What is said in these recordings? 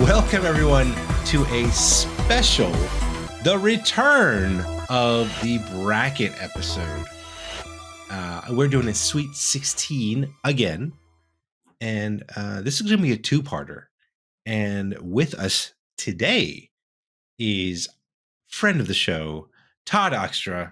Welcome, everyone, to a special, the return of the bracket episode. We're doing a Sweet 16 again, and this is going to be a two-parter. And with us today is friend of the show, Todd Oxtra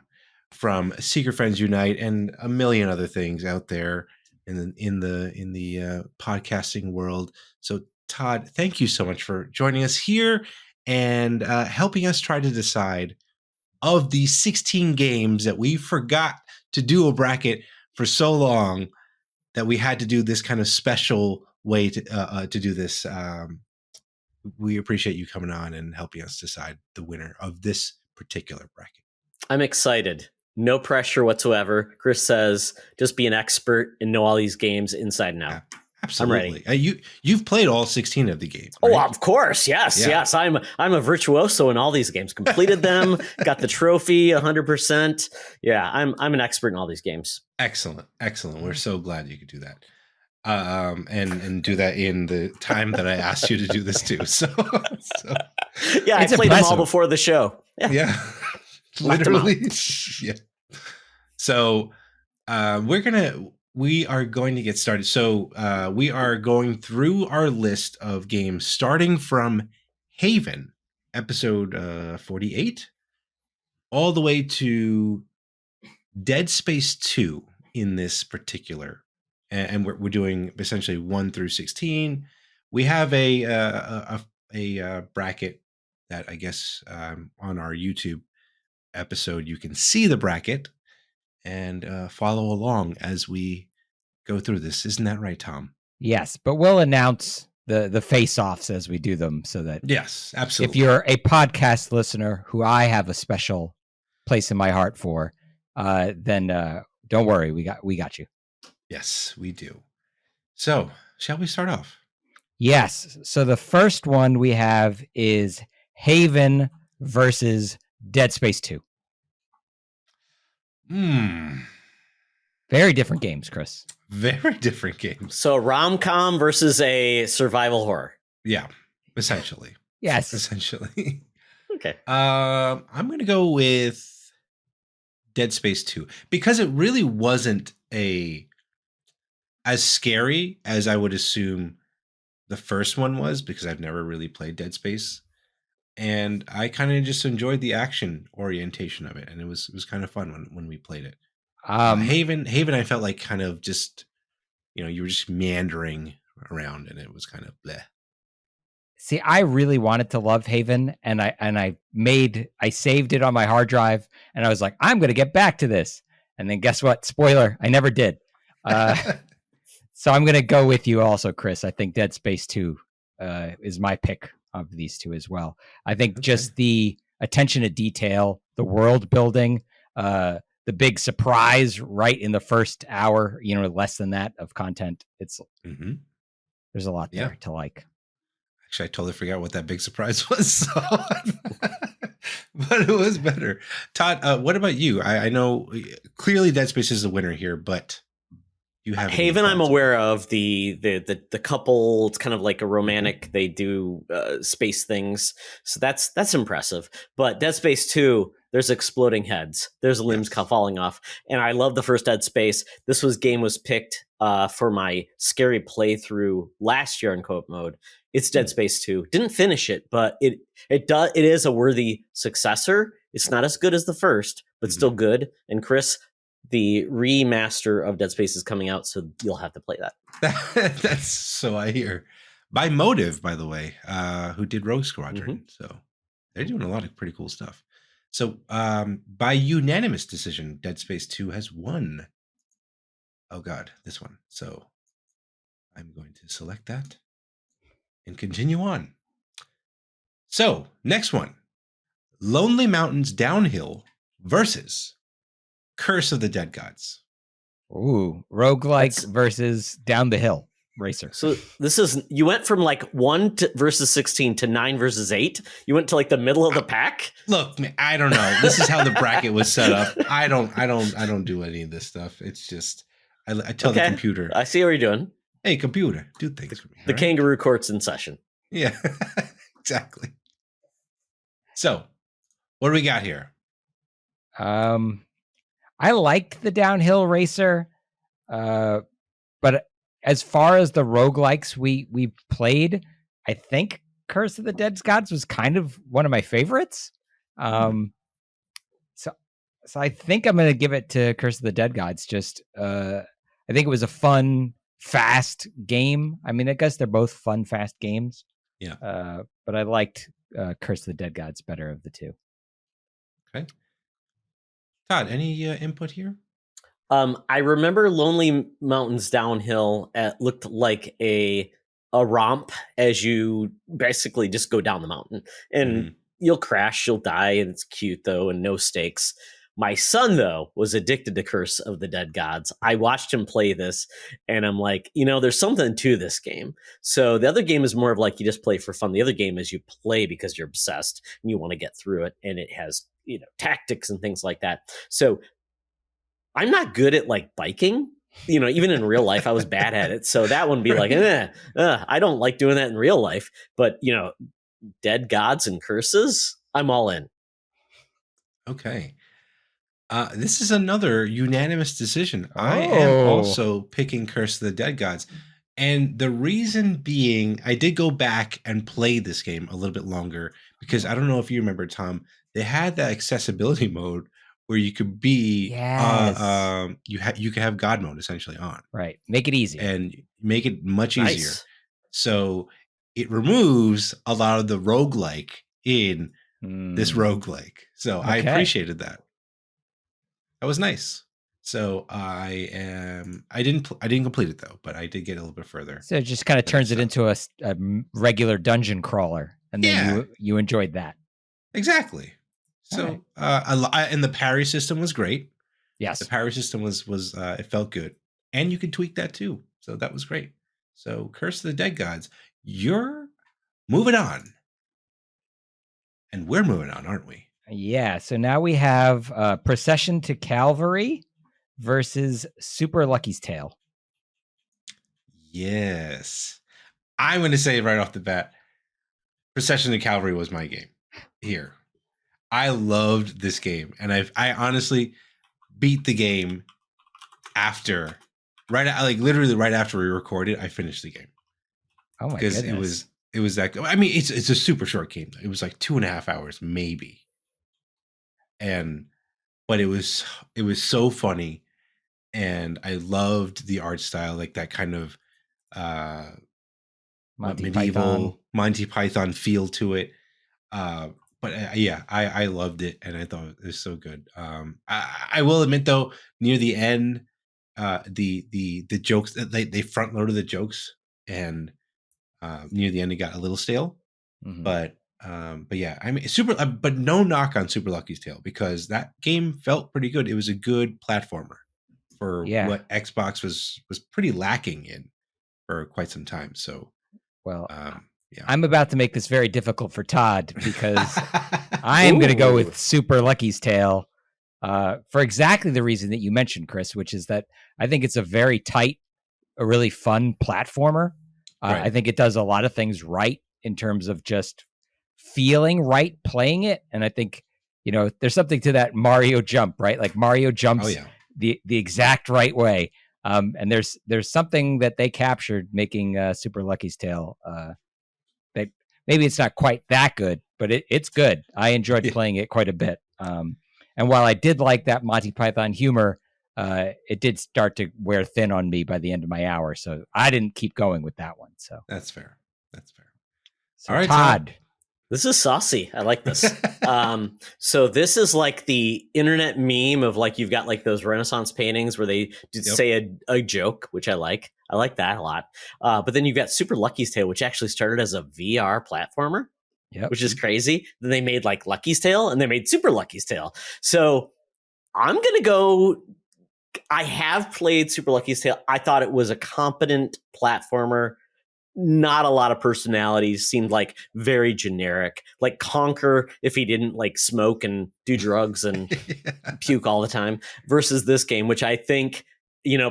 from Secret Friends Unite and a million other things out there in the podcasting world. So Todd, thank you so much for joining us here and helping us try to decide of the 16 games that we forgot to do a bracket for so long that we had to do this kind of special way to do this. We appreciate you coming on and helping us decide the winner of this particular bracket. I'm excited. No pressure whatsoever. Chris says, just be an expert and know all these games inside and out. Yeah, absolutely. I'm ready. You've played all 16 of the games, right? Oh, of course. Yes. I'm a virtuoso in all these games. Completed them, got the trophy 100%. Yeah, I'm an expert in all these games. Excellent. We're so glad you could do that. And do that in the time that I asked you to do this too. So yeah, I played them all before the show. Yeah. Literally. Yeah. So we are going to get started. So we are going through our list of games starting from Haven, episode 48, all the way to Dead Space 2 in this particular. And we're doing essentially 1 through 16. We have a bracket that I guess on our YouTube episode you can see the bracket and follow along as we go through this. Isn't that right, Tom? Yes, but we'll announce the face-offs as we do them so that yes, absolutely. If you're a podcast listener who I have a special place in my heart for, then don't worry, we got you. Yes, we do. So, shall we start off? Yes. So the first one we have is Haven versus Dead Space 2. Very different games, Chris. Very different games. So rom-com versus a survival horror. Yeah, essentially. Yes. Essentially. Okay. I'm going to go with Dead Space 2 because it really wasn't as scary as I would assume the first one was, because I've never really played Dead Space. And I kind of just enjoyed the action orientation of it. And it was kind of fun when we played it. Haven, I felt like kind of just, you were just meandering around and it was kind of bleh. See, I really wanted to love Haven and I saved it on my hard drive and I was like, I'm going to get back to this. And then guess what? Spoiler, I never did. So I'm going to go with you also, Chris. I think Dead Space 2 is my pick of these two as well. I think just the attention to detail, the world building, the big surprise right in the first hour, less than that of content. It's there's a lot there to like. Actually, I totally forgot what that big surprise was. So. But it was better. Todd, what about you? I know clearly Dead Space is the winner here, but you have Haven. I'm aware of the couple. It's kind of like a romantic. They do space things, so that's impressive. But Dead Space 2, there's exploding heads. There's limbs falling off, and I love the first Dead Space. This game was picked for my scary playthrough last year in co-op mode. It's Dead Space 2. Didn't finish it, but it is a worthy successor. It's not as good as the first, but still good. And Chris, the remaster of Dead Space is coming out, so you'll have to play that. That's so I hear. By Motive, by the way, who did Rogue Squadron. So they're doing a lot of pretty cool stuff. So by unanimous decision, Dead Space 2 has won. Oh God, this one. So I'm going to select that and continue on. So next one, Lonely Mountains Downhill versus Curse of the Dead Gods. Ooh, roguelike versus down the hill racer. So you went from like 1 versus 16 to 9 versus 8. You went to like the middle of the pack. Look, man, I don't know. This is how the bracket was set up. I don't do any of this stuff. It's just I tell the computer. I see what you're doing. Hey, computer, do things for me. The kangaroo court's in session. Yeah, exactly. So, what do we got here? I liked the downhill racer, but as far as the roguelikes we played, I think Curse of the Dead Gods was kind of one of my favorites. So I think I'm going to give it to Curse of the Dead Gods. Just I think it was a fun, fast game. I mean, I guess they're both fun, fast games. Yeah. But I liked Curse of the Dead Gods better of the two. Okay. Todd, any input here? I remember Lonely Mountains Downhill looked like a romp as you basically just go down the mountain, and you'll crash, you'll die, and it's cute though, and no stakes. My son, though, was addicted to Curse of the Dead Gods. I watched him play this, and I'm like, there's something to this game. So the other game is more of like you just play for fun. The other game is you play because you're obsessed and you want to get through it, and it has tactics and things like that. So I'm not good at like biking. Even in real life, I was bad at it. So that one be like, I don't like doing that in real life. But, Dead Gods and Curses, I'm all in. Okay. This is another unanimous decision. I am also picking Curse of the Dead Gods. And the reason being, I did go back and play this game a little bit longer because I don't know if you remember, Tom, they had that accessibility mode where you could be, you could have God mode essentially on. Right. Make it easy. And make it much easier. Nice. So it removes a lot of the roguelike in this roguelike. So I appreciated that. That was nice. So I didn't complete it though, but I did get a little bit further. So it just kind of turns it into a regular dungeon crawler, and then you enjoyed that. Exactly. So and the parry system was great. Yes, the parry system was it felt good, and you could tweak that too. So that was great. So Curse of the Dead Gods, you're moving on, and we're moving on, aren't we? Yeah. So now we have Procession to Calvary versus Super Lucky's Tale. Yes. I'm going to say right off the bat, Procession to Calvary was my game here. I loved this game, and I honestly beat the game literally right after we recorded. I finished the game. Oh my goodness! Because it was that. I mean, it's a super short game. It was like 2.5 hours, maybe. But it was so funny, and I loved the art style, like that kind of medieval Monty Python feel to it. But I loved it, and I thought it was so good. I will admit though, near the end, the jokes they front loaded the jokes, and near the end it got a little stale. But yeah, I mean, but no knock on Super Lucky's Tale, because that game felt pretty good. It was a good platformer for what Xbox was pretty lacking in for quite some time. So, well, I'm about to make this very difficult for Todd, because I am going to go with Super Lucky's Tale for exactly the reason that you mentioned, Chris, which is that I think it's a very tight, a really fun platformer. I think it does a lot of things right in terms of just feeling right playing it. And I think, there's something to that Mario jump, right? Like Mario jumps the exact right way. And there's something that they captured making Super Lucky's Tale. That maybe it's not quite that good, but it's good. I enjoyed playing it quite a bit. And while I did like that Monty Python humor, it did start to wear thin on me by the end of my hour. So I didn't keep going with that one. So that's fair. So all right, Todd. This is saucy. I like this. So this is like the internet meme of like, you've got like those Renaissance paintings where they say a joke, which I like. I like that a lot. But then you've got Super Lucky's Tale, which actually started as a VR platformer, which is crazy. Then they made like Lucky's Tale, and they made Super Lucky's Tale. So I'm going to go. I have played Super Lucky's Tale. I thought it was a competent platformer. Not a lot of personalities, seemed like very generic, like Conker if he didn't like smoke and do drugs and puke all the time, versus this game, which I think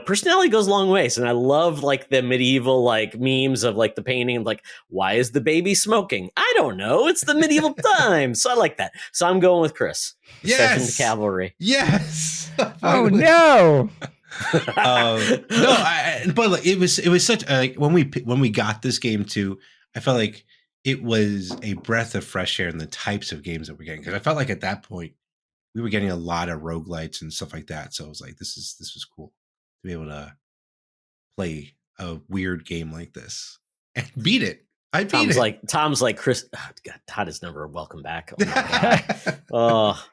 personality goes a long ways. And I love like the medieval like memes of like the painting of like, why is the baby smoking? I don't know. It's the medieval times. So I like that. So I'm going with Chris. Procession to Cavalry. Yes. Oh no. No, but like, it was such like when we got this game too, I felt like it was a breath of fresh air in the types of games that we're getting, because I felt like at that point we were getting a lot of roguelites and stuff like that. So I was like, this was cool to be able to play a weird game like this and beat it. I beat it. Tom's like Chris. Oh, God, Todd is never welcome back. Oh my God. Oh.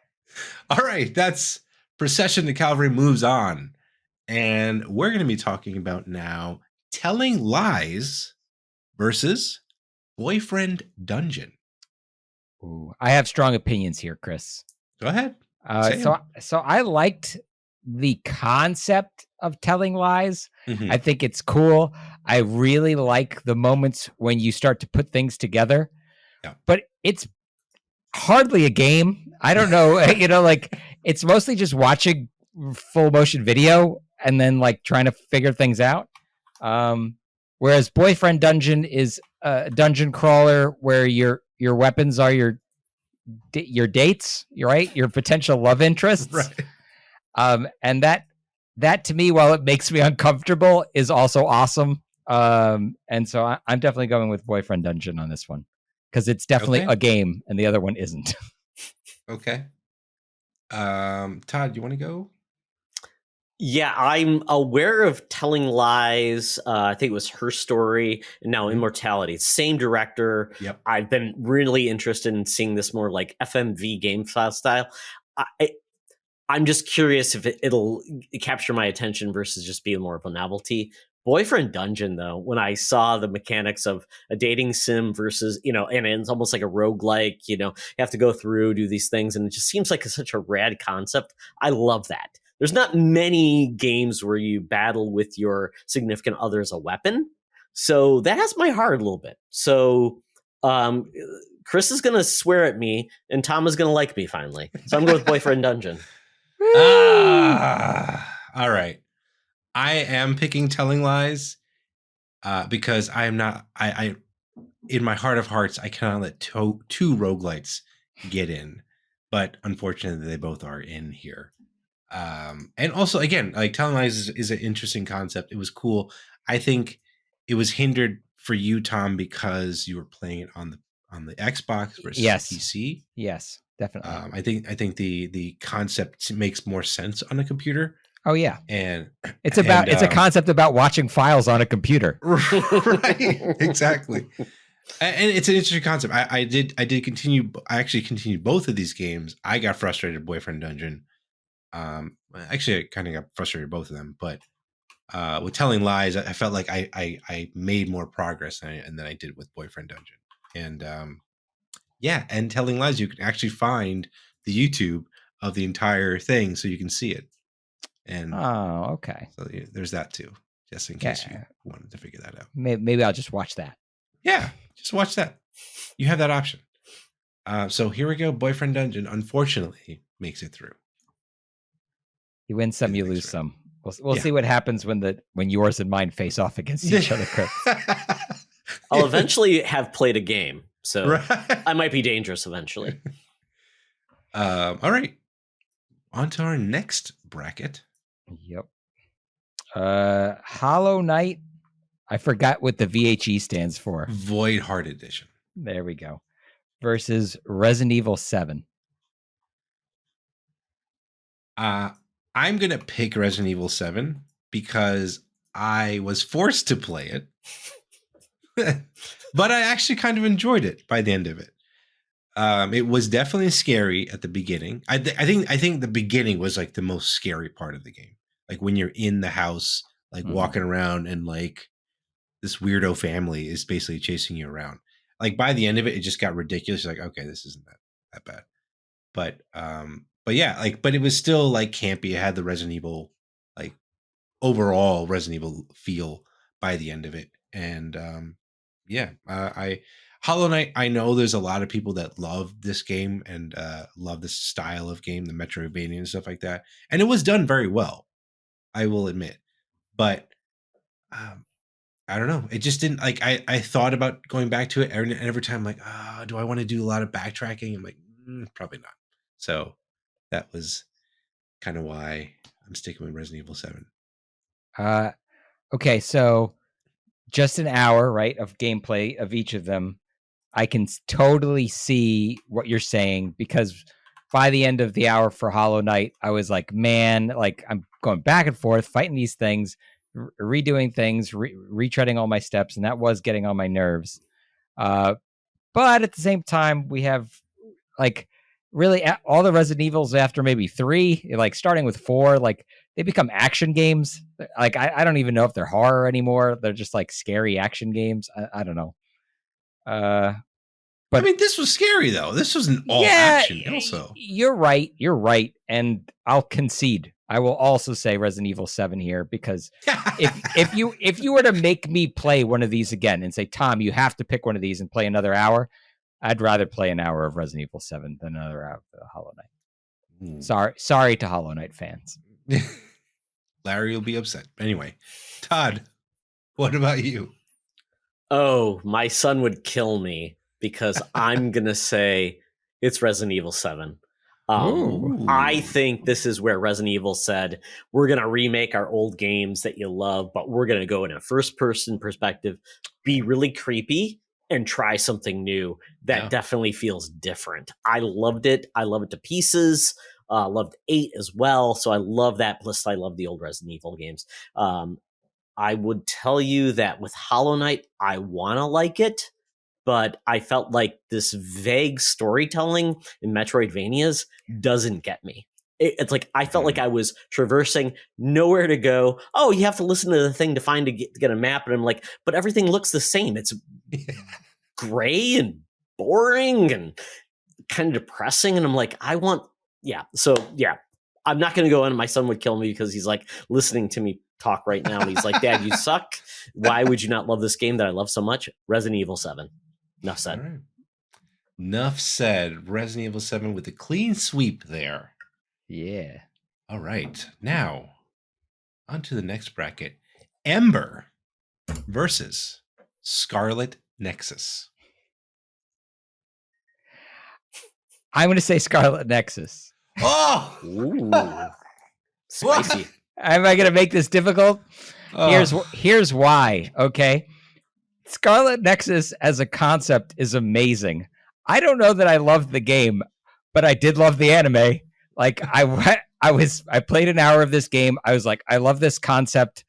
All right, that's Procession to Cavalry moves on, and we're going to be talking about now Telling Lies versus Boyfriend Dungeon. Ooh, I have strong opinions here, Chris. Go ahead. So I liked the concept of Telling Lies. Mhm. I think it's cool. I really like the moments when you start to put things together. Yeah. But it's hardly a game. I don't know. Like it's mostly just watching full motion video and then like trying to figure things out. Whereas Boyfriend Dungeon is a dungeon crawler where your weapons are your dates, right? Your potential love interests. Right. And that to me, while it makes me uncomfortable, is also awesome. And so I'm definitely going with Boyfriend Dungeon on this one, because it's definitely a game and the other one isn't. Okay. Todd, you want to go? Yeah, I'm aware of Telling Lies. I think it was Her Story, and now Immortality. Same director. Yep. I've been really interested in seeing this more like FMV game style. I'm just curious if it'll capture my attention versus just being more of a novelty. Boyfriend Dungeon, though, when I saw the mechanics of a dating sim versus, and it's almost like a roguelike, you have to go through, do these things, and it just seems like such a rad concept. I love that. There's not many games where you battle with your significant other as a weapon. So that has my heart a little bit. So Chris is going to swear at me and Tom is going to like me finally. So I'm going with Boyfriend Dungeon. All right. I am picking Telling Lies because I am not. I in my heart of hearts, I cannot let two roguelites get in, but unfortunately, they both are in here. And also, again, like Telling Lies is an interesting concept. It was cool. I think it was hindered for you, Tom, because you were playing it on the Xbox versus PC. Yes, definitely. I think the concept makes more sense on a computer. Oh yeah, and it's a concept about watching files on a computer. Right, exactly. And it's an interesting concept. I actually continued both of these games. I got frustrated with Boyfriend Dungeon. Actually, I kind of got frustrated with both of them, but with Telling Lies, I felt like I made more progress than I did with Boyfriend Dungeon. And and Telling Lies, you can actually find the YouTube of the entire thing, so you can see it. And okay. So there's that too, just in case you wanted to figure that out. Maybe I'll just watch that. Yeah, just watch that. You have that option. So here we go. Boyfriend Dungeon, unfortunately, makes it through. You win some, you lose some. We'll see what happens when yours and mine face off against each other, Chris. I'll eventually have played a game, so I might be dangerous eventually. All right. On to our next bracket. Yep. Hollow Knight. I forgot what the VHE stands for. Void Heart Edition. There we go. Versus Resident Evil 7. I'm going to pick Resident Evil 7 because I was forced to play it. But I actually kind of enjoyed it by the end of it. It was definitely scary at the beginning. I think the beginning was like the most scary part of the game. Like when you're in the house, like walking around and like this weirdo family is basically chasing you around. Like by the end of it, it just got ridiculous. Like, okay, this isn't that bad. But yeah, like, but it was still like campy. It had the Resident Evil, like overall Resident Evil feel by the end of it. And Hollow Knight, I know there's a lot of people that love this game and love this style of game, the Metroidvania and stuff like that. And it was done very well, I will admit. but I don't know. It just didn't like. I thought about going back to it, and every time I'm like, do I want to do a lot of backtracking? I'm like, probably not. So that was kind of why I'm sticking with Resident Evil 7. Okay, so just an hour, right, of gameplay of each of them. I can totally see what you're saying, because by the end of the hour for Hollow Knight, I was like, man, like I'm going back and forth, fighting these things, redoing things, retreading all my steps, and that was getting on my nerves. But at the same time, we have like really all the Resident Evils after maybe 3, like starting with 4, like they become action games. Like I don't even know if they're horror anymore. They're just like scary action games. I don't know. But I mean, this was scary though. This was an all yeah, action. Also, you're right. You're right, and I'll concede. I will also say Resident Evil 7 here, because if you were to make me play one of these again and say, Tom, you have to pick one of these and play another hour, I'd rather play an hour of Resident Evil 7 than another hour of Hollow Knight. Sorry to Hollow Knight fans. Larry will be upset. Anyway, Todd, what about you? Oh, my son would kill me because I'm going to say it's Resident Evil 7. I think this is where Resident Evil said, we're going to remake our old games that you love, but we're going to go in a first-person perspective, be really creepy, and try something new that definitely feels different. I loved it. I love it to pieces. Loved 8 as well. So I love that. Plus, I love the old Resident Evil games. I would tell you that with Hollow Knight, I want to like it, but I felt like this vague storytelling in Metroidvanias doesn't get me. It's like I felt like I was traversing, nowhere to go. Oh, you have to listen to the thing to get a map, and I'm like, but everything looks the same. It's gray and boring and kind of depressing, and I'm like, I'm not going to go in. My son would kill me because he's like listening to me talk right now, and he's like, Dad, you suck. Why would you not love this game that I love so much? Resident Evil 7. Enough said. All right. Enough said. Resident Evil 7 with a clean sweep there. Yeah. All right. Now, on to the next bracket. Ember versus Scarlet Nexus. I'm going to say Scarlet Nexus. Oh! Ooh. Spicy. Am I going to make this difficult? Here's why, okay? Scarlet Nexus as a concept is amazing. I don't know that I loved the game, but I did love the anime. Like I played an hour of this game. I was like, I love this concept.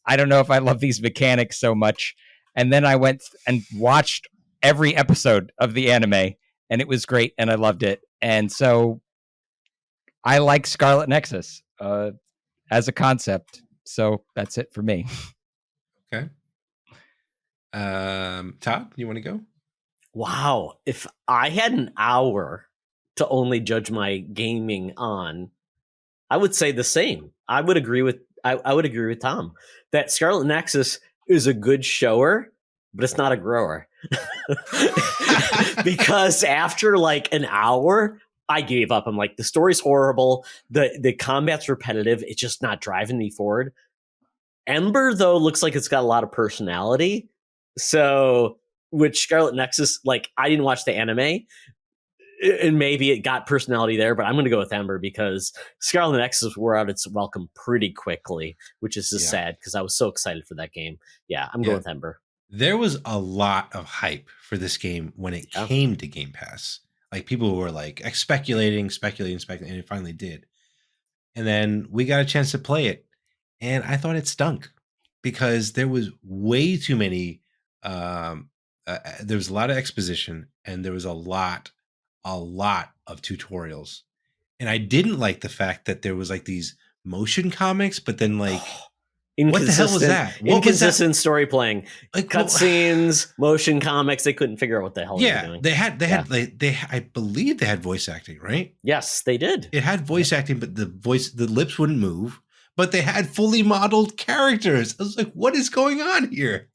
I don't know if I love these mechanics so much. And then I went and watched every episode of the anime, and it was great, and I loved it. And so I like Scarlet Nexus as a concept. So that's it for me. Okay. Todd, you want to go? Wow. If I had an hour to only judge my gaming on, I would say the same. I would agree with Tom that Scarlet Nexus is a good shower, but it's not a grower. Because after like an hour, I gave up. I'm like, the story's horrible. The combat's repetitive. It's just not driving me forward. Ember, though, looks like it's got a lot of personality. So, which Scarlet Nexus, like, I didn't watch the anime, and maybe it got personality there, but I'm going to go with Ember because Scarlet Nexus wore out its welcome pretty quickly, which is just sad because I was so excited for that game. Yeah, I'm going with Ember. There was a lot of hype for this game when it came to Game Pass. Like, people were like speculating, and it finally did. And then we got a chance to play it, and I thought it stunk because there was way too many. There was a lot of exposition, and there was a lot of tutorials. And I didn't like the fact that there was like these motion comics, but then like, what the hell was that? Inconsistent story playing, like cutscenes, motion comics. They couldn't figure out what the hell they were doing. I believe they had voice acting, right? Yes, they did. It had voice acting, but the lips wouldn't move. But they had fully modeled characters. I was like, what is going on here?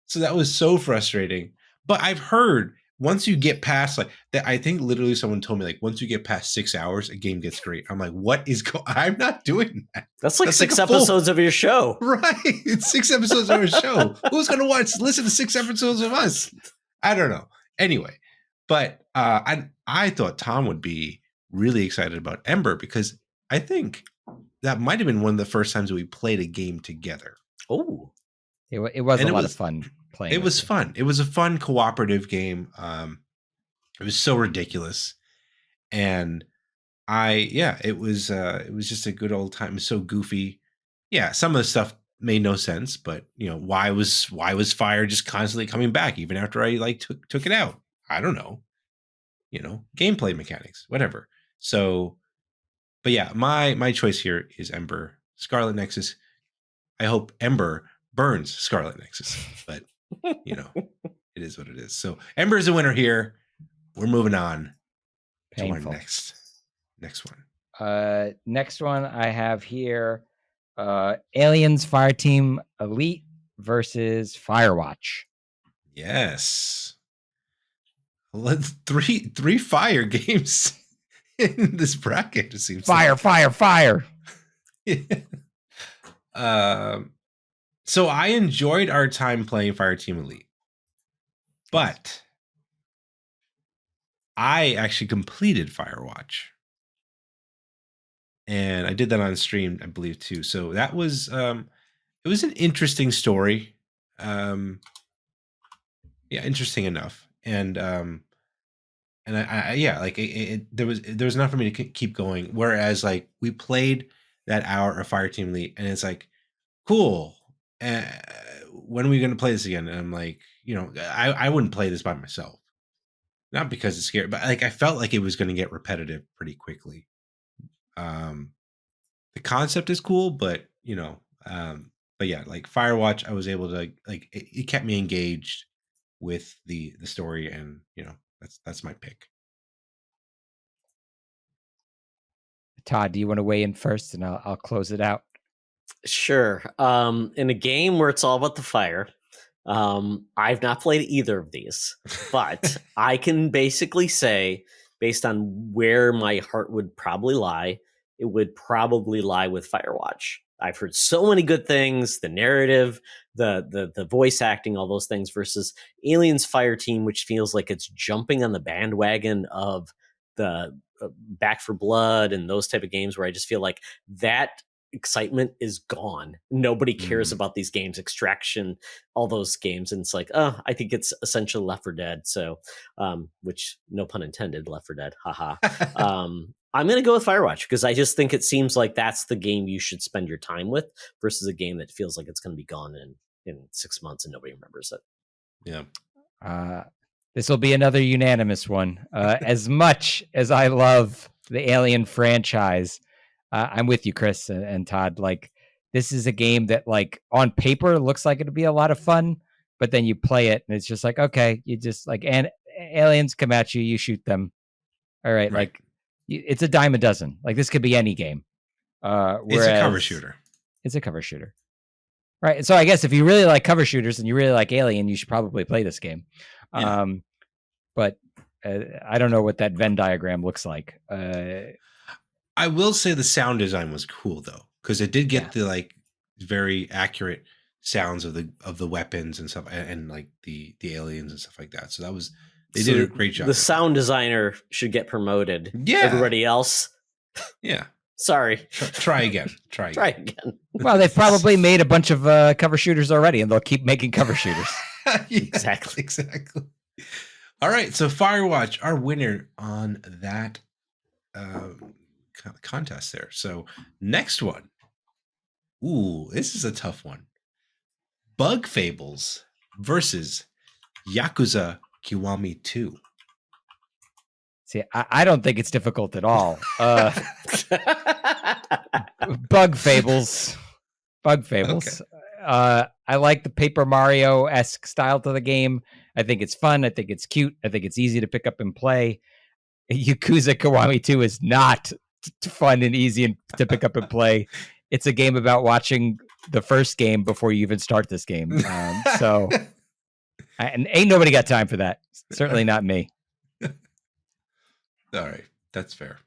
So that was so frustrating. But I've heard once you get past like that, I think literally someone told me like once you get past 6 hours, a game gets great. I'm like, what is I'm not doing that. That's like That's six like a full- episodes of your show. Right. It's 6 episodes of our show. Who's gonna listen to 6 episodes of us? I don't know. Anyway, but I thought Tom would be really excited about Ember because I think that might have been one of the first times that we played a game together. Oh, it was a lot of fun playing. It was fun. It was a fun cooperative game. It was so ridiculous, and it was just a good old time. It was so goofy. Yeah, some of the stuff made no sense, but why was fire just constantly coming back even after I like took it out? I don't know. Gameplay mechanics, whatever. So, but yeah, my choice here is Ember. Scarlet Nexus. I hope Ember burns Scarlet Nexus, but it is what it is. So Ember is a winner here. We're moving on Painful. to our next one. Next one I have here, Aliens Fireteam Elite versus Firewatch. Yes. Let's three fire games in this bracket. It seems fire. So I enjoyed our time playing Fireteam Elite, but I actually completed Firewatch, and I did that on stream, I believe too. So that was it was an interesting story. Interesting enough, and there was enough for me to keep going. Whereas like we played that hour of Fireteam Elite, and it's like cool. When are we going to play this again? And I'm like, I wouldn't play this by myself. Not because it's scary, but like I felt like it was going to get repetitive pretty quickly. The concept is cool, but but yeah, like Firewatch, I was able to like it kept me engaged with the story, and that's my pick. Todd, do you want to weigh in first, and I'll close it out? Sure. In a game where it's all about the fire, I've not played either of these, but I can basically say, based on where my heart would probably lie, it would probably lie with Firewatch. I've heard so many good things, the narrative, the voice acting, all those things, versus Aliens Fireteam, which feels like it's jumping on the bandwagon of the Back for Blood and those type of games where I just feel like that excitement is gone. Nobody cares about these games, Extraction, all those games. And it's like, I think it's essentially Left 4 Dead. So, which no pun intended, Left 4 Dead. Haha. I'm going to go with Firewatch because I just think it seems like that's the game you should spend your time with versus a game that feels like it's going to be gone in 6 months and nobody remembers it. Yeah. This will be another unanimous one. As much as I love the Alien franchise, I'm with you, Chris and Todd. Like, this is a game that, like, on paper looks like it'd be a lot of fun, but then you play it and it's just like, okay, you just like, and aliens come at you, you shoot them. All right. Like, it's a dime a dozen. Like, this could be any game. It's a cover shooter. It's a cover shooter. Right. So I guess if you really like cover shooters and you really like Alien, you should probably play this game. Yeah. But I don't know what that Venn diagram looks like. I will say the sound design was cool though, because it did get the like very accurate sounds of the weapons and stuff, and like the aliens and stuff like that. So they did a great job. The sound designer should get promoted. Yeah. Everybody else. Yeah. Sorry. Try again. Try again. Well, they've probably made a bunch of cover shooters already, and they'll keep making cover shooters. Exactly. All right. So Firewatch, our winner on that contest there. So next one. Ooh, this is a tough one. Bug Fables versus Yakuza Kiwami 2. See, I don't think it's difficult at all. Bug Fables. Okay. I like the Paper Mario-esque style to the game. I think it's fun. I think it's cute. I think it's easy to pick up and play. Yakuza Kiwami 2 is not fun and easy to pick up and play. It's a game about watching the first game before you even start this game. And ain't nobody got time for that. Certainly not me. All right, that's fair.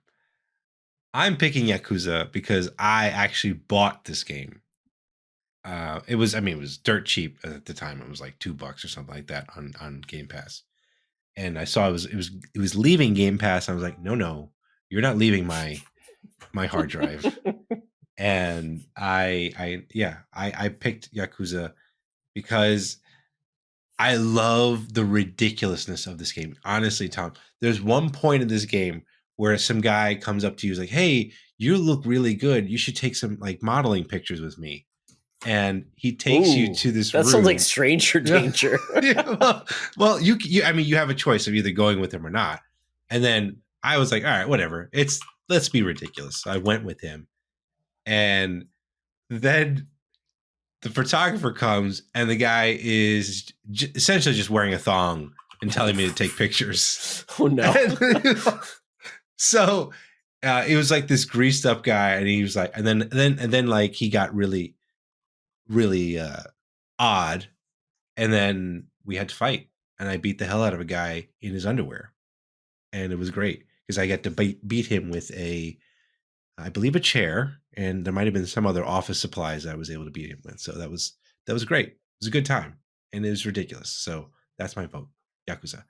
I'm picking Yakuza because I actually bought this game. It was dirt cheap at the time. It was like $2 or something like that on Game Pass. And I saw it was leaving Game Pass. I was like, no, you're not leaving my hard drive. And I picked Yakuza because I love the ridiculousness of this game. Honestly, Tom, there's one point in this game where some guy comes up to you, is like, "Hey, you look really good. You should take some like modeling pictures with me." And he takes you to this room. That sounds like stranger danger. well, you have a choice of either going with him or not. And then I was like, all right, whatever. Let's be ridiculous. So I went with him. And then the photographer comes and the guy is essentially just wearing a thong and telling me to take pictures. Oh no. So it was like this greased up guy, and he was like, and then like he got really odd, and then we had to fight, and I beat the hell out of a guy in his underwear, and it was great because I got to beat him with I believe a chair, and there might have been some other office supplies I was able to beat him with. So that was great. It was a good time, and it was ridiculous. So that's my vote, Yakuza.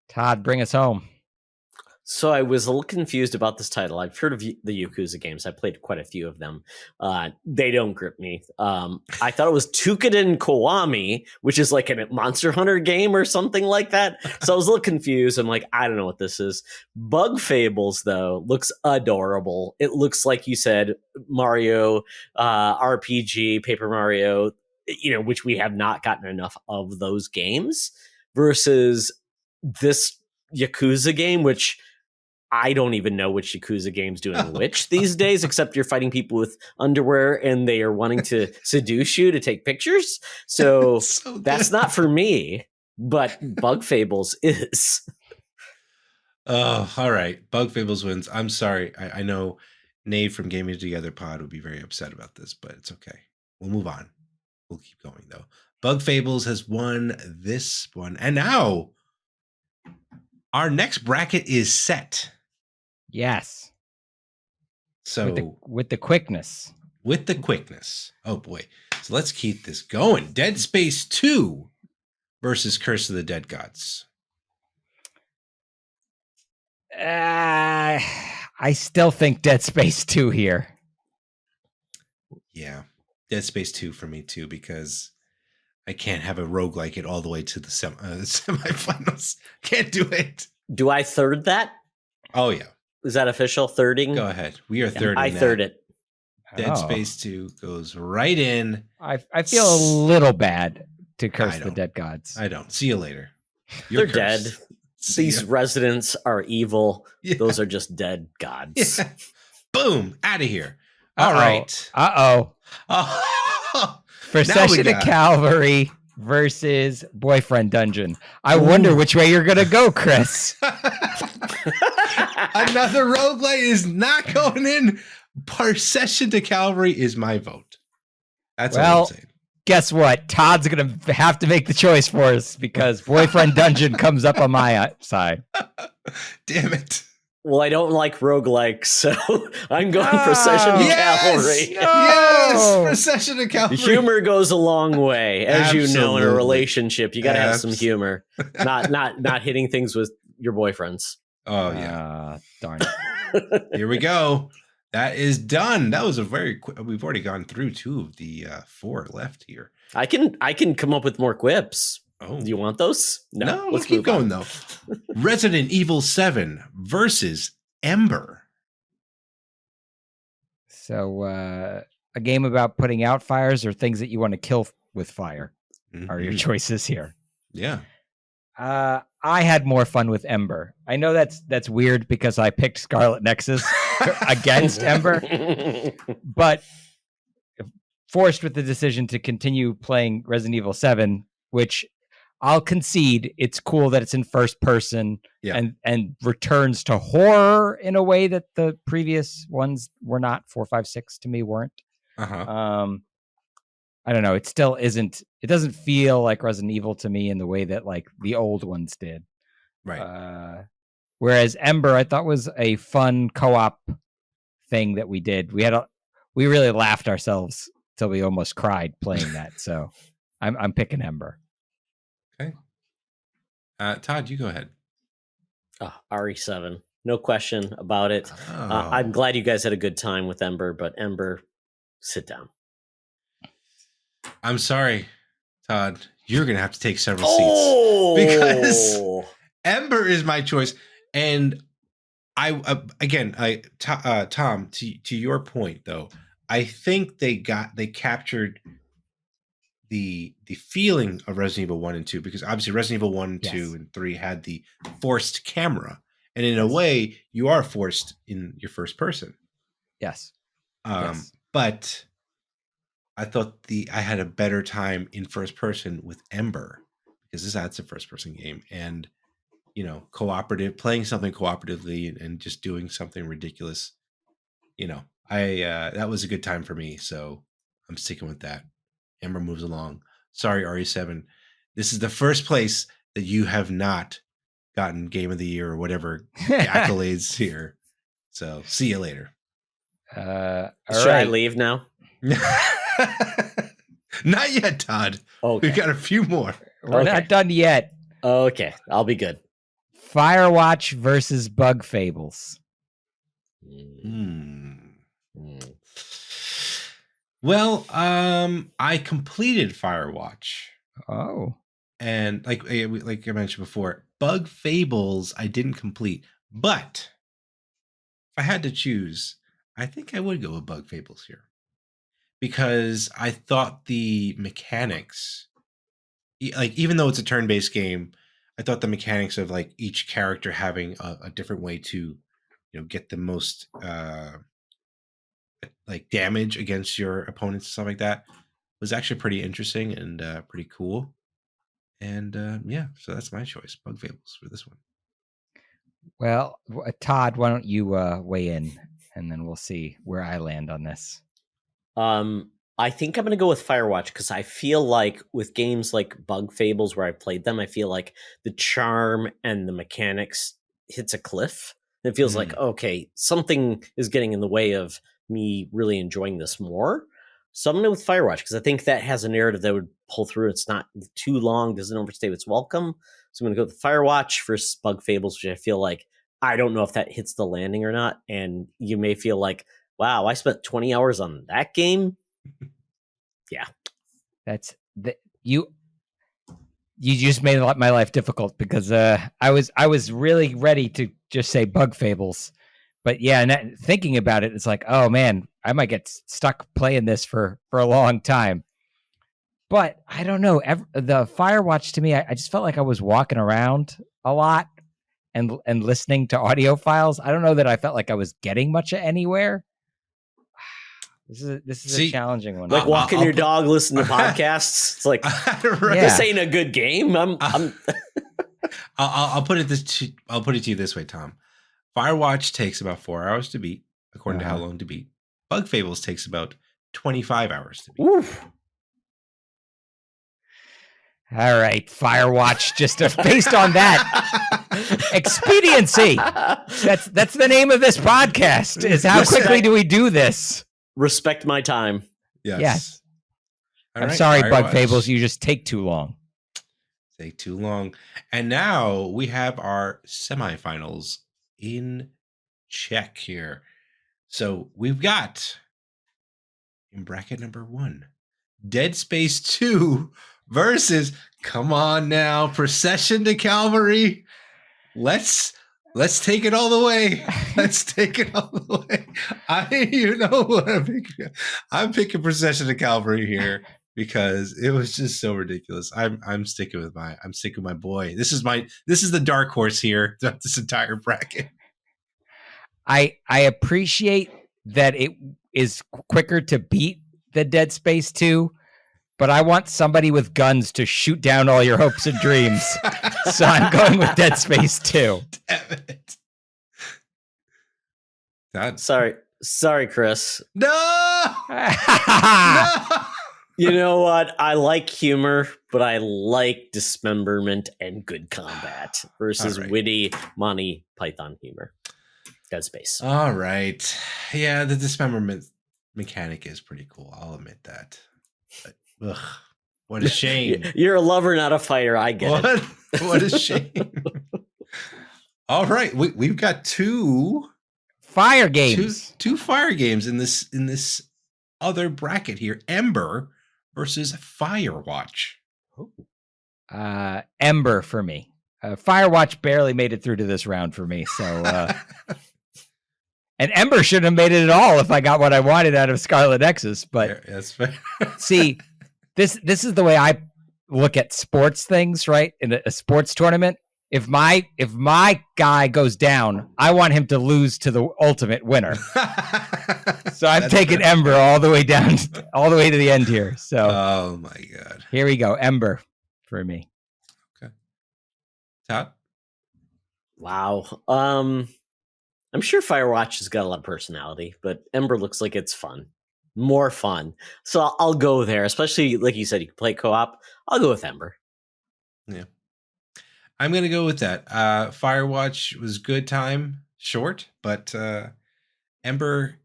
Todd, bring us home. So I was a little confused about this title. I've heard of the Yakuza games. I played quite a few of them. They don't grip me. I thought it was Tukiden Kiwami, which is like a Monster Hunter game or something like that. So I was a little confused. I'm like, I don't know what this is. Bug Fables, though, looks adorable. It looks like you said Mario RPG, Paper Mario, which we have not gotten enough of those games, versus this Yakuza game, which I don't even know which Yakuza game's doing which these days, except you're fighting people with underwear and they are wanting to seduce you to take pictures. So that's not for me, but Bug Fables is. Oh, all right. Bug Fables wins. I'm sorry. I know Nate from Gaming Together Pod would be very upset about this, but it's okay. We'll move on. We'll keep going, though. Bug Fables has won this one. And now our next bracket is set. Yes. So with the quickness. With the quickness. Oh boy. So let's keep this going. Dead Space 2 versus Curse of the Dead Gods. I still think Dead Space 2 here. Yeah. Dead Space 2 for me too, because I can't have a roguelike it all the way to the semifinals. Can't do it. Do I third that? Oh yeah. Is that official? Thirding? Go ahead. We are thirding. I third it. Dead Space 2 goes right in. I feel a little bad to curse the dead gods. I don't. See you later. They're dead. These residents are evil. Yeah. Those are just dead gods. Yeah. Boom. Out of here. All right. Procession of Cavalry versus Boyfriend Dungeon. I wonder which way you're going to go, Chris. Another roguelite is not going in. Procession to Cavalry is my vote. That's all I'm saying. Guess what? Todd's going to have to make the choice for us because Boyfriend Dungeon comes up on my side. Damn it. Well, I don't like roguelikes, so I'm going Procession to Cavalry. Yes, Procession to Cavalry. Humor goes a long way, as you know, in a relationship. You got to have some humor, not hitting things with your boyfriends. Oh yeah, darn it. Here we go. That is done. That was a very quick. We've already gone through 2 of the 4 left here. I can come up with more quips. Oh, do you want those? No, let's keep going though. Resident Evil 7 versus Ember. So a game about putting out fires or things that you want to kill with fire are your choices here. Yeah. I had more fun with Ember. I know that's weird because I picked Scarlet Nexus against Ember, but forced with the decision to continue playing Resident Evil 7, which I'll concede it's cool that it's in first person and returns to horror in a way that the previous ones were not. 4, 5, 6 to me weren't. I don't know. It still isn't. It doesn't feel like Resident Evil to me in the way that like the old ones did. Right. Whereas Ember, I thought was a fun co-op thing that we did. We really laughed ourselves till we almost cried playing that. So I'm picking Ember. Okay. Todd, you go ahead. RE7. No question about it. Oh. I'm glad you guys had a good time with Ember, but Ember, sit down. I'm sorry, Todd. You're going to have to take several seats because Ember is my choice. And Tom, to your point though, I think they captured the feeling of Resident Evil 1 and 2, because obviously Resident Evil 1, 2, and 3 had the forced camera. And in a way, you are forced in your first person. Yes. But I thought I had a better time in first person with Ember, because that's a first person game, and playing something cooperatively and just doing something ridiculous. That was a good time for me, so I'm sticking with that. Ember moves along. Sorry, RE7. This is the first place that you have not gotten Game of the Year or whatever accolades here. So see you later. Should I leave now? Not yet, Todd. Okay. We've got a few more. We're not done yet. Okay, I'll be good. Firewatch versus Bug Fables. Well, I completed Firewatch. Oh. And like I mentioned before, Bug Fables I didn't complete. But if I had to choose, I think I would go with Bug Fables here. Because I thought the mechanics, like even though it's a turn-based game, I thought the mechanics of like each character having a different way to, get the most like damage against your opponents and stuff like that was actually pretty interesting and pretty cool. And so that's my choice, Bug Fables, for this one. Well, Todd, why don't you weigh in, and then we'll see where I land on this. I think I'm going to go with Firewatch, because I feel like with games like Bug Fables where I've played them, I feel like the charm and the mechanics hits a cliff. It feels like, okay, something is getting in the way of me really enjoying this more. So I'm going to go with Firewatch, because I think that has a narrative that would pull through. It's not too long, doesn't overstay its welcome. So I'm going to go with Firewatch versus Bug Fables, which I feel like, I don't know if that hits the landing or not. And you may feel like, wow, I spent 20 hours on that game. Yeah. That's you just made my life difficult, because I was really ready to just say Bug Fables. But yeah, and thinking about it, it's like, oh man, I might get stuck playing this for a long time. But I don't know. The Firewatch to me, I just felt like I was walking around a lot and listening to audio files. I don't know that I felt like I was getting much anywhere. This is a challenging one. Like walking your dog, listening to podcasts. It's like, this ain't a good game. I'll put it to you this way, Tom. Firewatch takes about 4 hours to beat, according to how long to beat. Bug Fables takes about 25 hours to beat. Oof. All right, Firewatch, just based on that expediency. That's the name of this podcast. Is how quickly do we do this? Respect my time. Yes. I'm sorry, Firewatch. Bug Fables, you just take too long. Take too long. And now we have our semifinals in check here. So we've got, in bracket number 1, Dead Space 2 versus, come on now, Procession to Calvary. Let's take it all the way. Let's take it all the way. I'm picking Procession to Calvary here because it was just so ridiculous. I'm sticking with my boy. This is the dark horse here throughout this entire bracket. I appreciate that it is quicker to beat the Dead Space 2, but I want somebody with guns to shoot down all your hopes and dreams. So I'm going with Dead Space 2. Damn it. Sorry, Chris. No! No! You know what? I like humor, but I like dismemberment and good combat versus All right. witty Monty Python humor. Dead Space. All right. Yeah, the dismemberment mechanic is pretty cool. I'll admit that. But, ugh, what a shame. You're a lover, not a fighter. I get it. What a shame. All right, we've got two Fire games. two fire games in this other bracket here. Ember versus Firewatch. Ember for me. Firewatch barely made it through to this round for me. So, and Ember shouldn't have made it at all if I got what I wanted out of Scarlet Nexus. But Yeah, that's fair. see, this is the way I look at sports things, right? In a sports tournament, if my guy goes down, I want him to lose to the ultimate winner. So I'm taking Ember all the way down, all the way to the end here. So, oh my god, here we go, Ember for me. Todd. Wow. I'm sure Firewatch has got a lot of personality, but Ember looks like it's fun. More fun. So I'll go there, especially like you said, you can play co-op. I'll go with Ember. Yeah. I'm going to go with that. Firewatch was good time, short, but Ember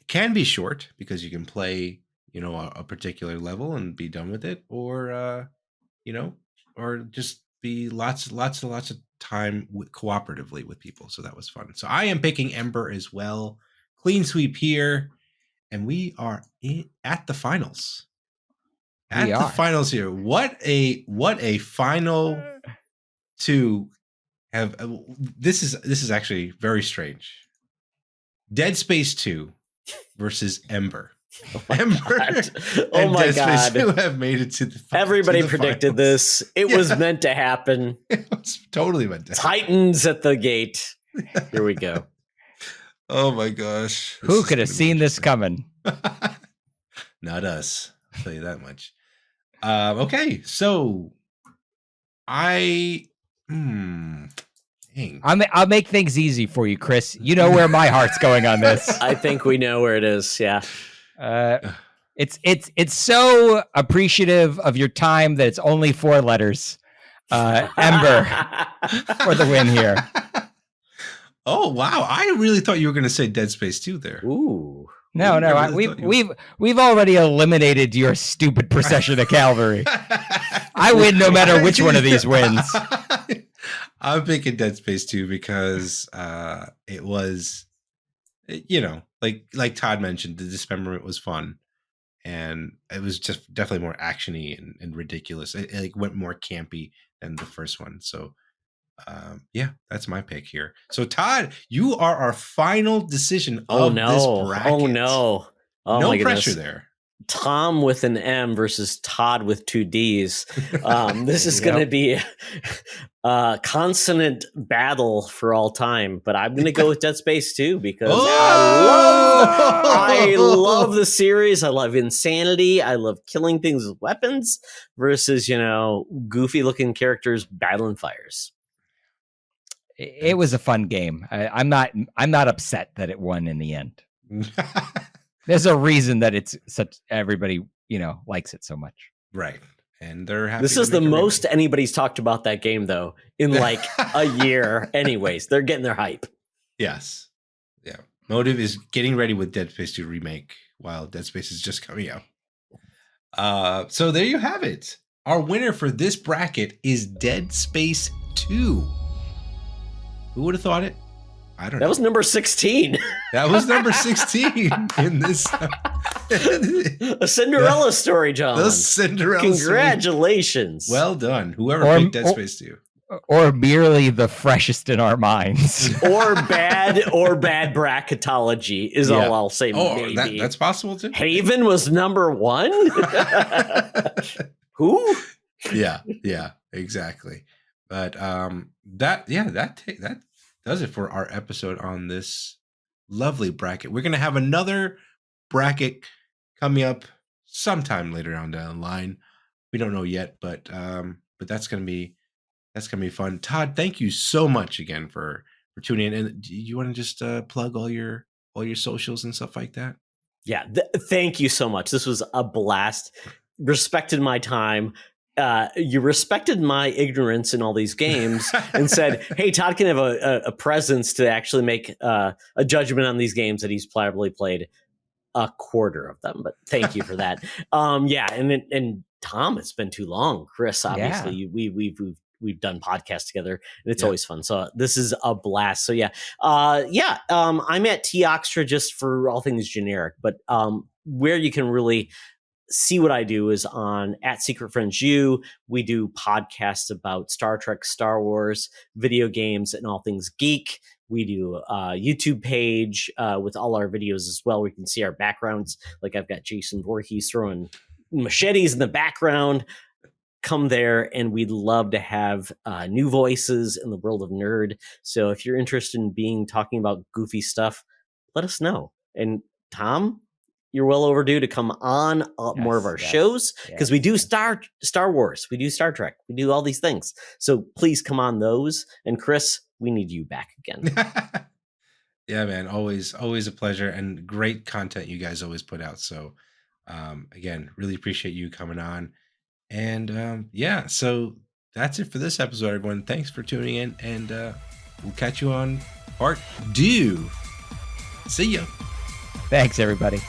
can be short because you can play, a particular level and be done with it, or or just be lots of time cooperatively with people. So that was fun. So I am picking Ember as well. Clean sweep here, and we are at the finals. Finals here. What a final to have. This is actually very strange. Dead Space 2 versus Ember. Ember oh my god! Space 2 have made it to the. Everybody predicted this. It was meant to happen. It was totally meant to. Titans at the gate. Here we go. Oh my gosh! Who could have seen this coming? Not us. I'll tell you that much. Okay, so I'll make things easy for you, Chris. You know where my heart's going on this. I think we know where it is. Yeah. It's so appreciative of your time that it's only 4 letters. Ember for the win here. Oh wow! I really thought you were going to say Dead Space 2 there. Ooh. No, we've already eliminated your stupid procession of cavalry. I win no matter which one of these wins. I'm picking Dead Space 2 because it was, like Todd mentioned, the dismemberment was fun, and it was just definitely more actiony and ridiculous. It went more campy than the first one. So, yeah, that's my pick here. So, Todd, you are our final decision of this bracket. Oh no! Oh, no my pressure goodness. there. Tom with an M versus Todd with 2 D's. This is going to be a consonant battle for all time, but I'm going to go with Dead Space 2 because I love the series. I love insanity. I love killing things with weapons versus, goofy looking characters battling fires. It was a fun game. I'm not upset that it won in the end. There's a reason that it's such everybody, likes it so much. Right. And they're happy. This is the most anybody's talked about that game though in like a year. Anyways, they're getting their hype. Yes. Yeah. Motive is getting ready with Dead Space 2 remake while Dead Space is just coming out. So there you have it. Our winner for this bracket is Dead Space 2. Who would have thought it? I don't know. That was number 16. That was number 16 in this. A Cinderella story, John. The Cinderella Congratulations. Story. Well done. Whoever picked Dead Space 2. Or merely the freshest in our minds. or bad bracketology is all I'll say. Maybe. That's possible too. Haven was number 1? Who? Yeah, exactly. But that does it for our episode on this lovely bracket. We're gonna have another bracket coming up sometime later on down the line. We don't know yet, but that's gonna be fun. Todd, thank you so much again for tuning in. And do you want to just plug all your socials and stuff like that? Yeah, thank you so much. This was a blast. Respected my time. You respected my ignorance in all these games and said, hey, Todd can have a presence to actually make a judgment on these games that he's probably played a quarter of them. But thank you for that. Yeah, and Tom, it's been too long. Chris, obviously, we've done podcasts together, and it's always fun. So this is a blast. So yeah, I'm at Toxtra just for all things generic, but where you can really see what I do is on at Secret Friends U. We do podcasts about Star Trek, Star Wars, video games, and all things geek. We do a YouTube page with all our videos as well. We can see our backgrounds. Like I've got Jason Voorhees throwing machetes in the background. Come there, and we'd love to have new voices in the world of nerd. So if you're interested in talking about goofy stuff, let us know. And Tom, you're well overdue to come on more of our shows, because we do Star Wars, we do Star Trek, we do all these things. So please come on those. And Chris, we need you back again. Yeah, man, always a pleasure, and great content you guys always put out. So again, really appreciate you coming on. And yeah, so that's it for this episode, everyone. Thanks for tuning in, and we'll catch you on part 2. See ya. Thanks, everybody.